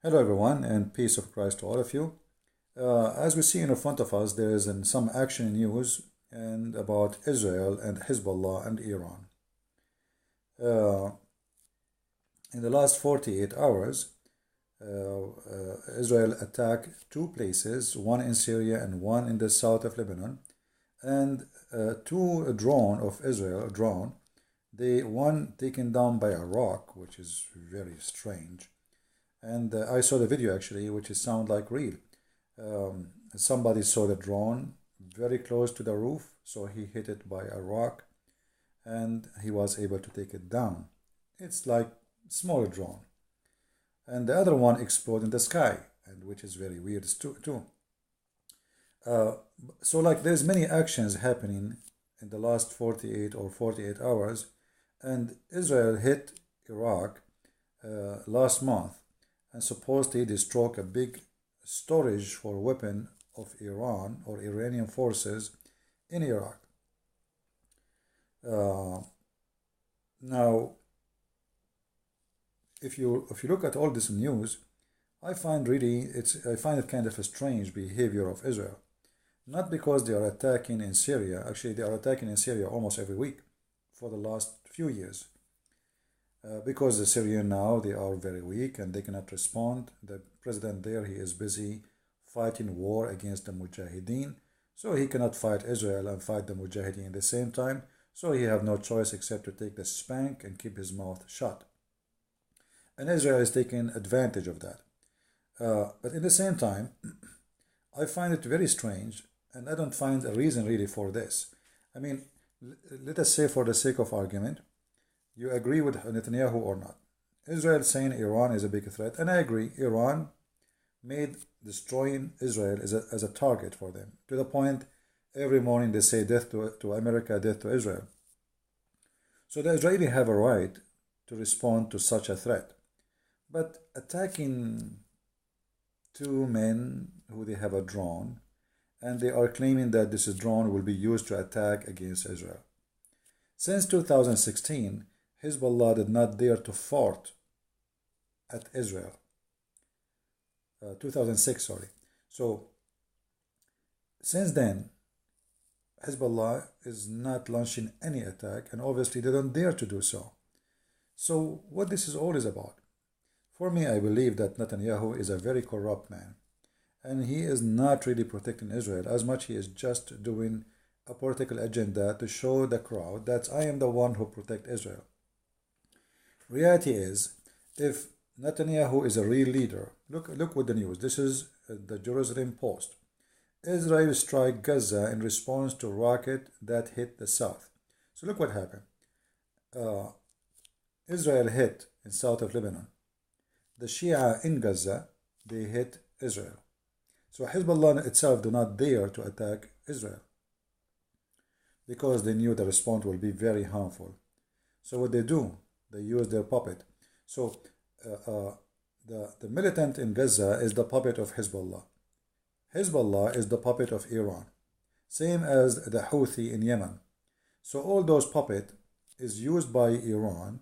Hello, everyone, and peace of Christ to all of you. As we see in front of us, there is some action news and about Israel and Hezbollah and Iran. Uh, in the last 48 hours, Israel attacked two places, one in Syria and one in the south of Lebanon, and two drone of Israel, one taken down by a rock, which is very strange. And I saw the video actually, which is sound like real. Somebody saw the drone very close to the roof, so he hit it by a rock, and he was able to take it down. It's like smaller drone, and the other one exploded in the sky, and which is very weird too. Uh, so like there's many actions happening in the last 48 hours, and Israel hit Iraq last month and supposedly destroyed a big storage for weapon of Iran or Iranian forces in Iraq. Uh, Now, if you look at all this news, I find it kind of a strange behavior of Israel. Not because they are attacking in Syria. Actually, they are attacking in Syria almost every week for the last few years. Because the Syrian now, they are very weak and they cannot respond. The president there, he is busy fighting war against the Mujahideen. So he cannot fight Israel and fight the Mujahideen at the same time. So he have no choice except to take the spank and keep his mouth shut. And Israel is taking advantage of that. But at the same time, I find it very strange, and I don't find a reason really for this. I mean, let us say for the sake of argument, you agree with Netanyahu or not. Israel saying Iran is a big threat, and I agree. Iran made destroying Israel as a target for them, to the point every morning they say death to America, death to Israel. So the Israelis have a right to respond to such a threat. But attacking two men who they have a drone, and they are claiming that this drone will be used to attack against Israel. Since 2016, Hezbollah did not dare to fart at Israel. 2006, sorry. So since then, Hezbollah is not launching any attack, and obviously they don't dare to do so. So what this is all is about? For me, I believe that Netanyahu is a very corrupt man, and he is not really protecting Israel as much he is just doing a political agenda to show the crowd that I am the one who protect Israel. Reality is, if Netanyahu is a real leader, look with the news. This is the Jerusalem Post. Israel strike Gaza in response to rocket that hit the south. So look what happened. Israel hit in south of Lebanon. The Shia in Gaza, they hit Israel. So Hezbollah itself do not dare to attack Israel because they knew the response will be very harmful. So what they do, they use their puppet. So the militant in Gaza is the puppet of Hezbollah. Hezbollah is the puppet of Iran, same as the Houthi in Yemen. So all those puppet is used by Iran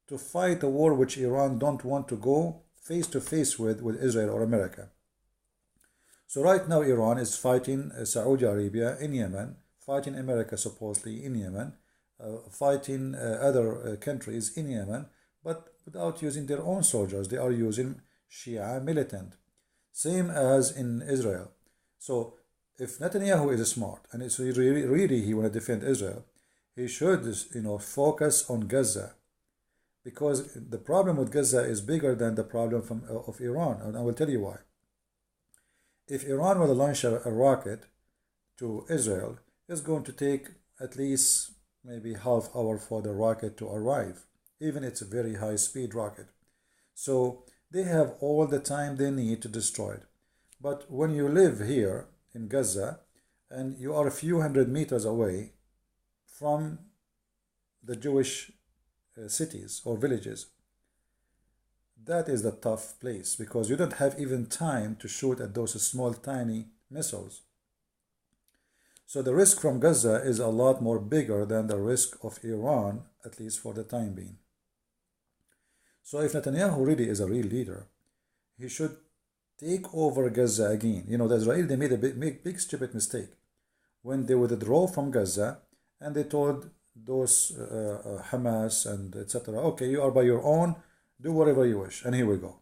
to fight a war which Iran don't want to go face to face with Israel or America. So right now Iran is fighting Saudi Arabia in Yemen, fighting America supposedly in Yemen, fighting other countries in Yemen, but without using their own soldiers. They are using Shia militant. Same as in Israel. So if Netanyahu is smart and it's really he want to defend Israel, he should focus on Gaza, because the problem with Gaza is bigger than the problem of Iran, and I will tell you why. If Iran will launch a rocket to Israel, it's going to take at least maybe half hour for the rocket to arrive, even it's a very high speed rocket. So they have all the time they need to destroy it. But when you live here in Gaza and you are a few hundred meters away from the Jewish cities or villages, that is the tough place, because you don't have even time to shoot at those small tiny missiles. So the risk from Gaza is a lot more bigger than the risk of Iran, at least for the time being. So if Netanyahu really is a real leader, he should take over Gaza again. You know, the Israelis, they made a big stupid mistake when they withdraw from Gaza, and they told those Hamas and etc., okay, you are by your own, do whatever you wish, and here we go.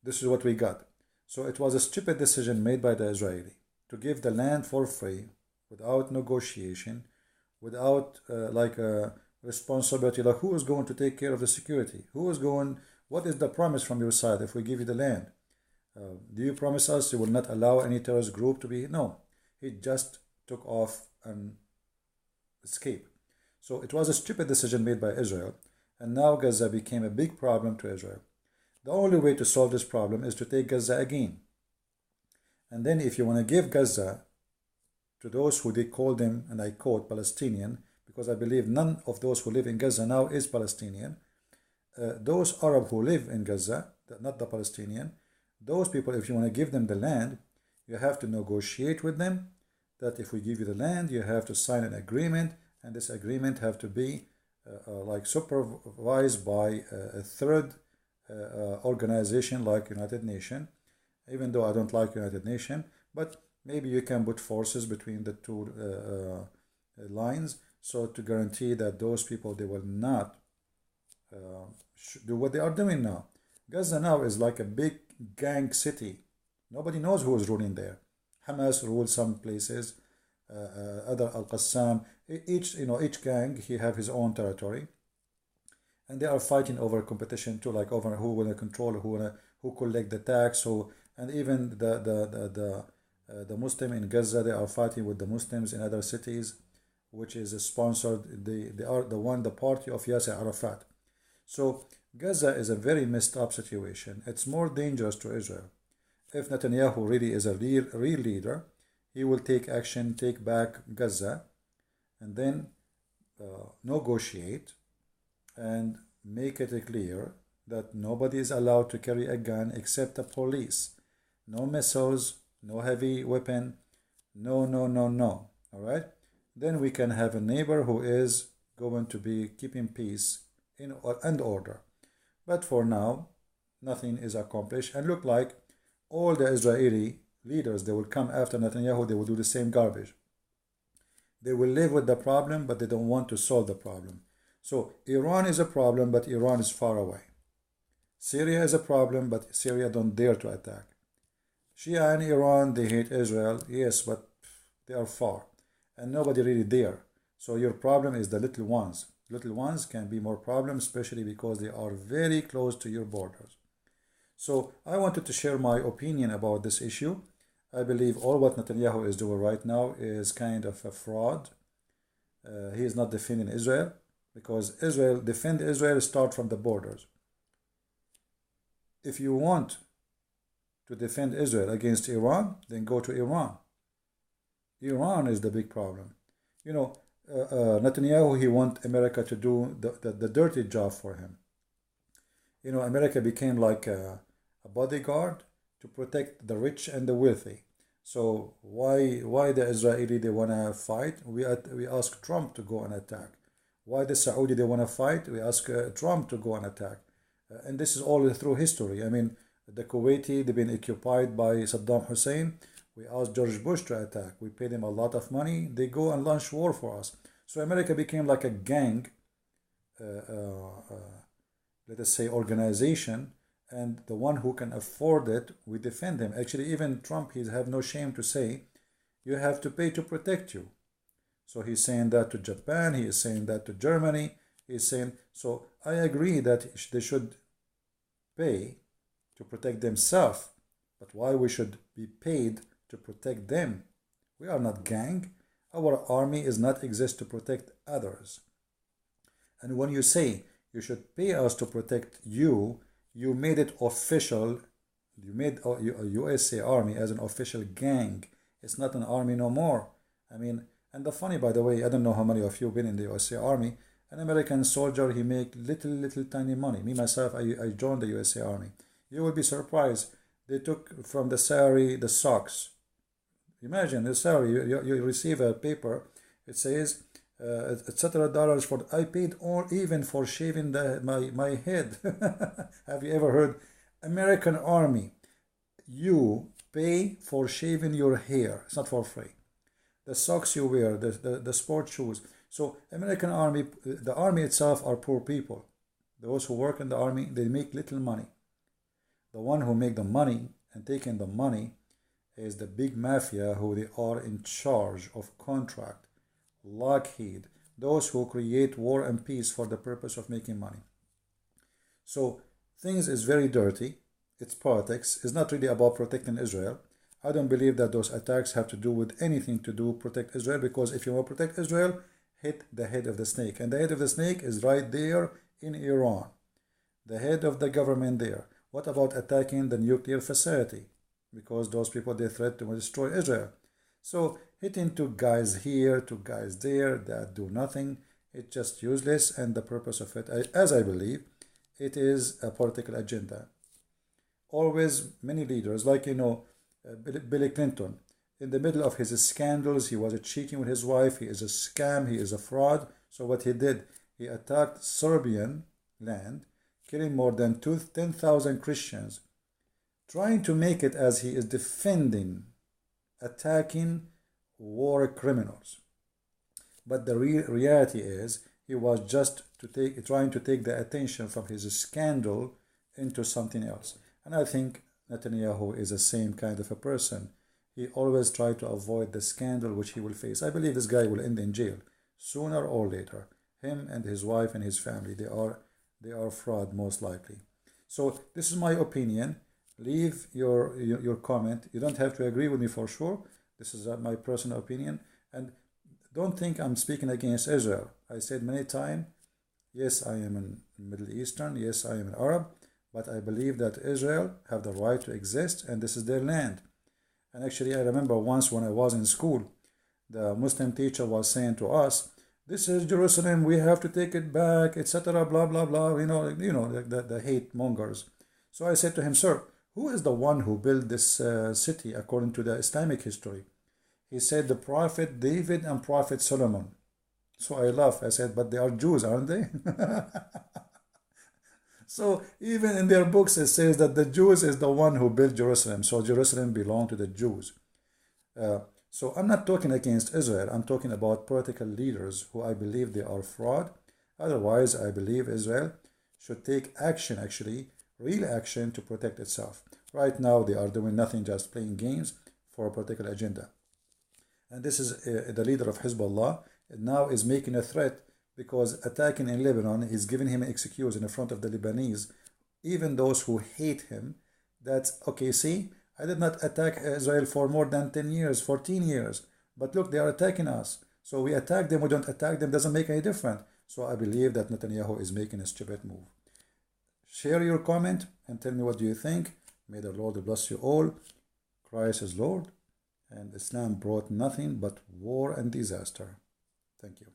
This is what we got. So it was a stupid decision made by the Israeli to give the land for free, without negotiation, without like a responsibility, like who is going to take care of the security? Who is going, what is the promise from your side if we give you the land? Do you promise us you will not allow any terrorist group to be? No. He just took off and escaped. So it was a stupid decision made by Israel, and now Gaza became a big problem to Israel. The only way to solve this problem is to take Gaza again. And then if you want to give Gaza to those who they call them, and I quote, Palestinian, because I believe none of those who live in Gaza now is Palestinian. Those Arab who live in Gaza, not the Palestinian, those people, if you want to give them the land, you have to negotiate with them that if we give you the land, you have to sign an agreement, and this agreement have to be like supervised by a third organization like United Nations. Even though I don't like United Nations, but maybe you can put forces between the two lines, so to guarantee that those people, they will not do what they are doing now. Gaza now is like a big gang city. Nobody knows who is ruling there. Hamas rules some places, other Al-Qassam. Each gang, he have his own territory, and they are fighting over competition too, like over who will control, who collect the tax, and even the Muslim in Gaza, they are fighting with the Muslims in other cities, which is sponsored. They are the party of Yasser Arafat. So Gaza is a very messed up situation. It's more dangerous to Israel. If Netanyahu really is a real leader, he will take action, take back Gaza, and then negotiate and make it clear that nobody is allowed to carry a gun except the police. No missiles, no heavy weapon, no. All right? Then we can have a neighbor who is going to be keeping peace and order. But for now, nothing is accomplished, and look like all the Israeli leaders, they will come after Netanyahu, they will do the same garbage. They will live with the problem, but they don't want to solve the problem. So Iran is a problem, but Iran is far away. Syria is a problem, but Syria don't dare to attack. Shia and Iran, they hate Israel, yes, but they are far, and nobody really dare. So your problem is the little ones. Little ones can be more problems, especially because they are very close to your borders. So I wanted to share my opinion about this issue. I believe all what Netanyahu is doing right now is kind of a fraud. He is not defending Israel, because defend Israel start from the borders. If you want to defend Israel against Iran, then go to Iran. Iran is the big problem. You know, Netanyahu, he want America to do the dirty job for him. You know, America became like a bodyguard to protect the rich and the wealthy. So why the Israeli, they want to fight? We ask Trump to go and attack. Why the Saudi, they want to fight? We ask Trump to go and attack. And this is all through history. I mean, the Kuwaiti, they've been occupied by Saddam Hussein. We asked George Bush to attack. We paid him a lot of money. They go and launch war for us. So America became like a gang, let us say, organization, and the one who can afford it, we defend him. Actually, even Trump, he have no shame to say, you have to pay to protect you. So he's saying that to Japan, he is saying that to Germany, he's saying, so I agree that they should pay to protect themselves, but why we should be paid to protect them? We are not gang. Our army is not exist to protect others. And when you say you should pay us to protect you, you made it official. You made a USA Army as an official gang. It's not an army no more. I mean, and the funny, by the way, I don't know how many of you have been in the USA Army. An American soldier, he make little tiny money. Me, myself, I joined the USA Army. You will be surprised. They took from the salary the socks. Imagine the salary. You receive a paper. It says, $etc. for. I paid all even for shaving my head. Have you ever heard American army, you pay for shaving your hair. It's not for free. The socks you wear, the sport shoes. So American army, the army itself are poor people. Those who work in the army, they make little money. The one who make the money and taking the money is the big mafia who they are in charge of contract. Lockheed, those who create war and peace for the purpose of making money. So things is very dirty. It's politics. It's not really about protecting Israel. I don't believe that those attacks have to do with anything to do protect Israel, because if you want to protect Israel, hit the head of the snake. And the head of the snake is right there in Iran. The head of the government there. What about attacking the nuclear facility? Because those people, they threat to destroy Israel. So hitting two guys here, two guys there, that do nothing, it's just useless. And the purpose of it, as I believe, it is a political agenda. Always many leaders, like, Billy Clinton, in the middle of his scandals, he was cheating with his wife, he is a scam, he is a fraud. So what he did, he attacked Serbian land, killing more than 10,000 Christians, trying to make it as he is defending, attacking war criminals. But the reality is, he was just trying to take the attention from his scandal into something else. And I think Netanyahu is the same kind of a person. He always tries to avoid the scandal which he will face. I believe this guy will end in jail sooner or later. Him and his wife and his family, they are fraud most likely. So this is my opinion. Leave your comment. You don't have to agree with me for sure. This is my personal opinion. And don't think I'm speaking against Israel. I said many times, yes, I am in Middle Eastern. Yes, I am an Arab. But I believe that Israel have the right to exist, and this is their land. And actually, I remember once when I was in school, the Muslim teacher was saying to us, "This is Jerusalem. We have to take it back, etc." Blah blah blah. The hate mongers. So I said to him, "Sir, who is the one who built this city according to the Islamic history?" He said, "The Prophet David and Prophet Solomon." So I laughed. I said, "But they are Jews, aren't they?" So even in their books it says that the Jews is the one who built Jerusalem. So Jerusalem belonged to the Jews. So I'm not talking against Israel. I'm talking about political leaders who I believe they are fraud. Otherwise, I believe Israel should take action, actually, real action to protect itself. Right now, they are doing nothing, just playing games for a political agenda. And this is the leader of Hezbollah now is making a threat, because attacking in Lebanon is giving him an excuse in front of the Lebanese, even those who hate him. That's, okay, see, I did not attack Israel for more than 10 years, 14 years. But look, they are attacking us. So we attack them, we don't attack them, doesn't make any difference. So I believe that Netanyahu is making a stupid move. Share your comment and tell me what do you think. May the Lord bless you all. Christ is Lord, and Islam brought nothing but war and disaster. Thank you.